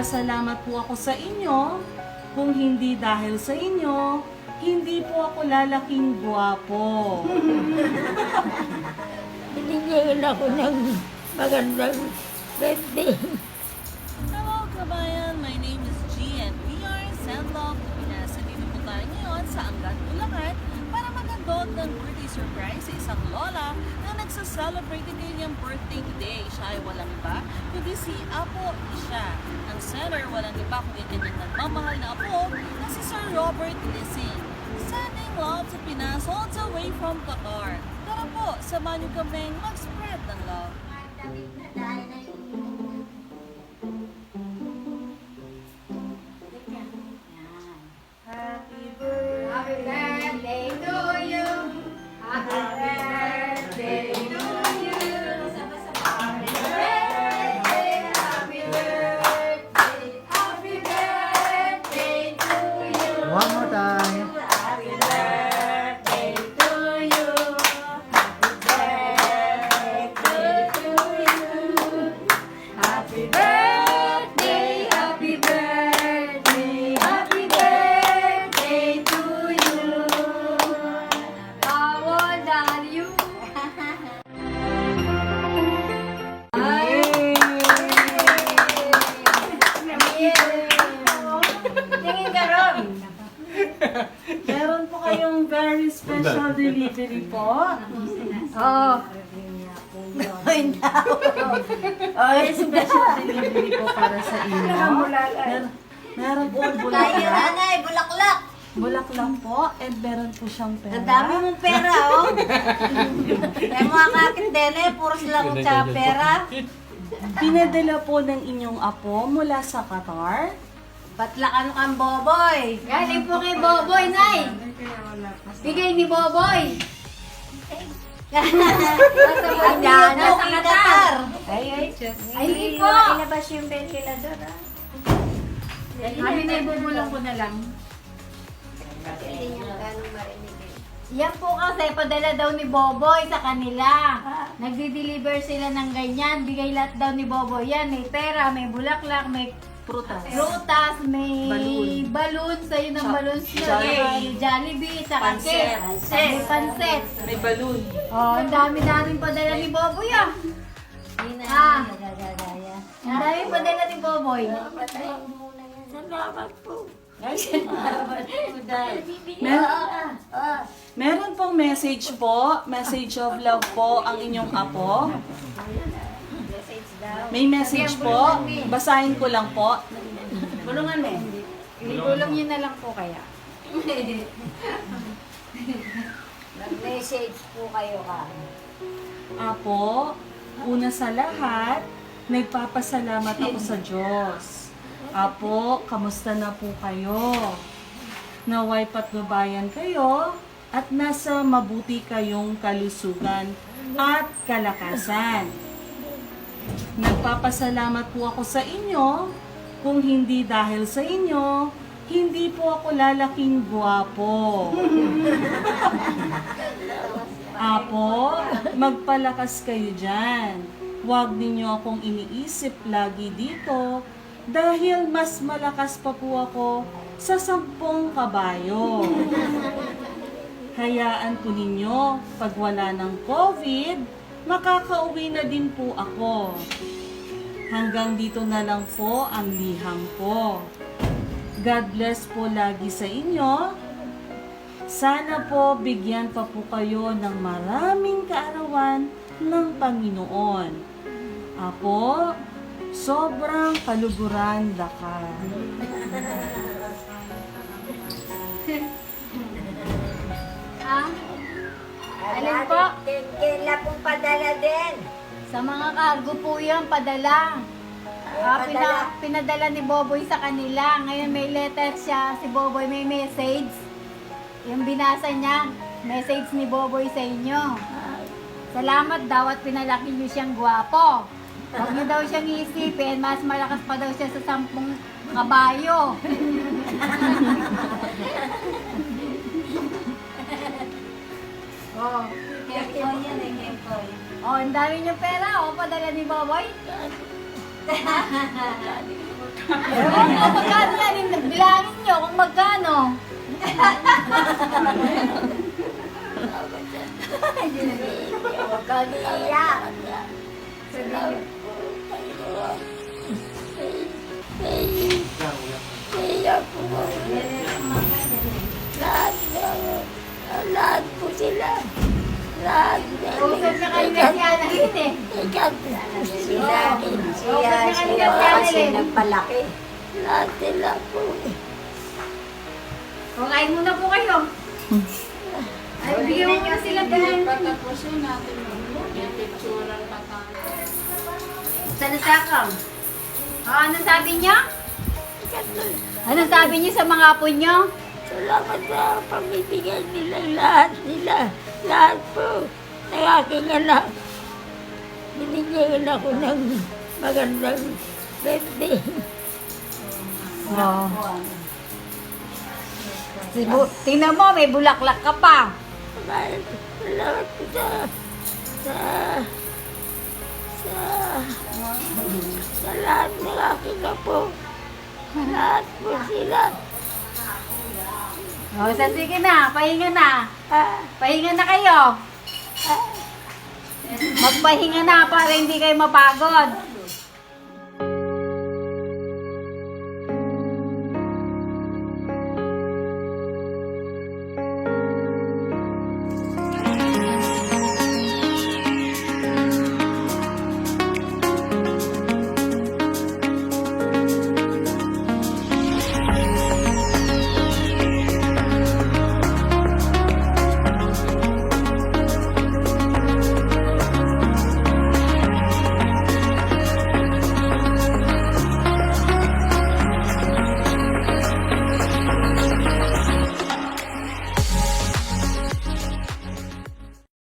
Nagpapasalamat po ako sa inyo. Kung hindi dahil sa inyo, hindi po ako lalaking gwapo. Binigyan ako ng magandang birthday. Hello, kabayan! My name is G and we are in Sandlog, Pinas. Dito po tayo ngayon sa Angat, Bulacan para magandog ng birthday surprise sa isang lola na nagsaselebrate din kanyang birthday today. Siya ay walang iba, kundi si Apo Isha. Ang center, walang iba kundi kanyang nagmamahal na apo na si Sir Robert Lissing. Sending love sa Pinas all the way from Qatar. Tara po, samahan niyo kaming mag-spread ng love. Happy birthday! Happy birthday to you. Happy birthday to you. Happy birthday, happy birthday, happy birthday to you. One more time. Happy birthday to you. Happy birthday to you. Happy birthday, happy birthday, happy birthday to you. How old are you? Tingin ka ron. Meron po kayong very special delivery po. Oh. Ay, special delivery po para sa inyo. Meron po bulaklak. Anay, bulaklak. Bulaklak po. And meron po siyang pera. Ang dami mong pera, oh. Kaya mga kakit din eh, puro silang sa pera. Pinadala po ng inyong apo mula sa Qatar. Patlakan kang Boboy. Galing po kay Boboy, Nay. Bigay ni Boboy. Nasa Qatar. Ay, hindi po. Ilabas yung ventilador, ah. Kami na ibubulong ko na lang. Yan po kasi, padala daw ni Boboy sa kanila. Nagdi-deliver sila ng ganyan. Bigay lahat daw ni Boboy. Yan, may pera, may bulaklak, may Prutas. prutas, may Balloon. balloon. Sa'yo ng balloon nyo. Jollibee. Jollibee, saka Pancet. cake. May pancet. May balloon. Oh, ang dami-dami padala ni Boboy, ah. Ah. Ang dami padala ni Boboy. Salamat po. Meron pong message po. Message of love po ang inyong apo. May message po. Basahin ko lang po. Bulungan mo. Ibulong nyo na lang po kaya. Mag-message po kayo ka. Apo, una sa lahat, nagpapasalamat ako sa Diyos. Apo, kamusta na po kayo? Naway patnubayan kayo at nasa mabuti kayong kalusugan at kalakasan. Nagpapasalamat po ako sa inyo. Kung hindi dahil sa inyo, hindi po ako lalaking gwapo. Apo, magpalakas kayo dyan. Huwag ninyo akong iniisip lagi dito dahil mas malakas pa po ako sa 10 kabayo. Hayaan po ninyo, pag wala ng COVID, makakauwi na din po ako. Hanggang dito na lang po ang liham ko. God bless po lagi sa inyo. Sana po bigyan pa po kayo ng maraming kaarawan ng Panginoon. Apo, sobrang kaluguran dakal. Ah? Alin po? Kailan pong padala din? Sa mga cargo po yan, padala. Pinadala ni Boboy sa kanila. Ngayon may letter siya, si Boboy may message. Yung binasa niya, message ni Boboy sa inyo. Salamat daw at pinalaki niyo siyang gwapo. Huwag niyo daw siyang iisipin, mas malakas pa daw siya sa 10 kabayo. Oh, Kempoy yan eh, Kempoy. oh, ang dami niyo pera. Oh, padala ni Boboy. Ewan ko, magkano yan? Bilangin nyo kung magkano. Huwag kang iiyak. Iiyak po. Lahat po sila. Lahat. Usap na kayo na siya na rin eh. Ikat po sila. Siya Kasi eh. nagpalaki. Lahat sila po. O, kain muna po kayo. Ay, bigyan mo muna sila dahil. Salasakang. O, anong sabi niya? Anong sabi niyo sa mga apo niyo? Salamat sa pagbibigay nila lahat nila. Lahat po ng aking anak. Binigyan ako ng magandang birthday. Oo. Tingnan mo, may bulaklak ka pa. Salamat po sa lahat ng aking apo. Lahat po sila. O, sige na, pahinga na. Ah, Pahinga na kayo. Magpahinga na para hindi kayo mapagod.